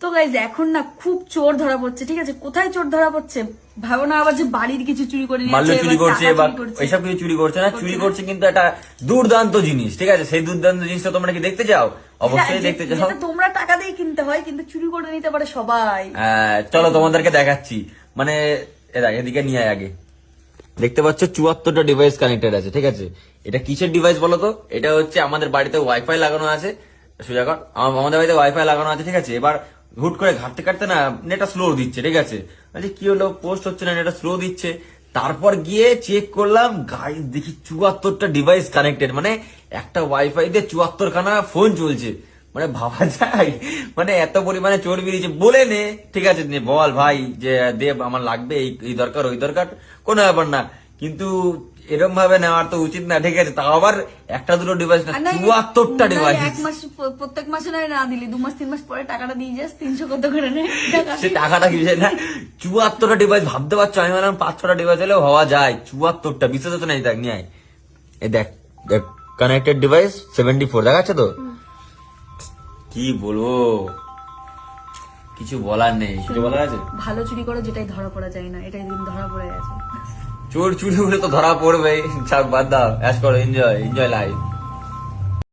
তো গাইজ এখন না খুব চোর ধরা পড়ছে, ঠিক আছে? কোথায় চোর ধরা পড়ছে ভাবো না, আবার যে বাড়ির কিছু চুরি করে নিয়ে মাল্য যাচ্ছে, চুরি এবার করছে টাকা বা চুরি করছে। এইসব কিছু চুরি করছে না, চুরি করছে কিন্তু একটা দুর্দান্ত জিনিস, ঠিক আছে? সেই দুর্দান্ত জিনিসটা তোমরা কি দেখতে চাও? অবশ্যই হ্যাঁ, দেখতে চাও। যেটা তোমরা টাকা দিয়ে কিনতে হয়, কিন্তু চুরি করে নিতে পারে সবাই। চলো তোমাদেরকে দেখাচ্ছি, মানে এদিকে নিয়ে আয় আগে। দেখতে পাচ্ছ 74টা ডিভাইস কানেক্টেড আছে, ঠিক আছে? এটা কিসের ডিভাইস বলো তো? এটা হচ্ছে আমাদের বাড়িতে ওয়াইফাই লাগানো আছে, সোজা কর, আমাদের বাড়িতে ওয়াইফাই লাগানো আছে, ঠিক আছে? এবার হুট করে ঘাটতে কাটতে না নেটটা স্লো দিচ্ছে, ঠিক আছে? আচ্ছা কি হলো, পোস্ট হচ্ছে না, নেটটা স্লো দিচ্ছে। তারপর গিয়ে চেক করলাম, গাইস দেখি 74টা ডিভাইস কানেক্টেড, মানে একটা ওয়াইফাই দিয়ে 74খানা ফোন চলছে। মানে ভাবা যায়, মানে এত পরিমাণে চোর বেরিয়েছে। বলে নে, ঠিক আছে, নে বল ভাই যে দেব আমার লাগবে, এই দরকার ওই দরকার, কোনো ব্যাপার না, কিন্তু এরকম ভাবে নেওয়ার তো উচিত না, ঠিক আছে? তাও আবার একটা দুটো ডিভাইস না, আর না, 74টা না, ডিভাইস। এক মাস প্রত্যেক মাসে নয় না দিলি, 2 মাস 3 মাস পরে টাকাটা দিয়ে যাস, 300 কত করে নেয় টাকা। সে টাকাটা কি বিষয় না, 74টা ডিভাইস ভাবতে পারছো? আমি বললাম 5-6টা ডিভাইস হলেও হওয়া যায়, 74টা বিশ্বাস হচ্ছে না? এই দেখ নিয়ে আয়, এই দেখ দেখ কানেক্টেড ডিভাইস 74 দেখাচ্ছে তো? কি বলবো, কিছু বলার নেই। কিছু বলার আছে? ভালো চুরি করো, যেটাই ধরা পড়া যায় না, এটাই দিন ধরা পড়ে গেছে। চোর চুরি হলে তো ধরা পড়বে। বাদ দাও, অ্যাশ করো, এনজয় লাইফ।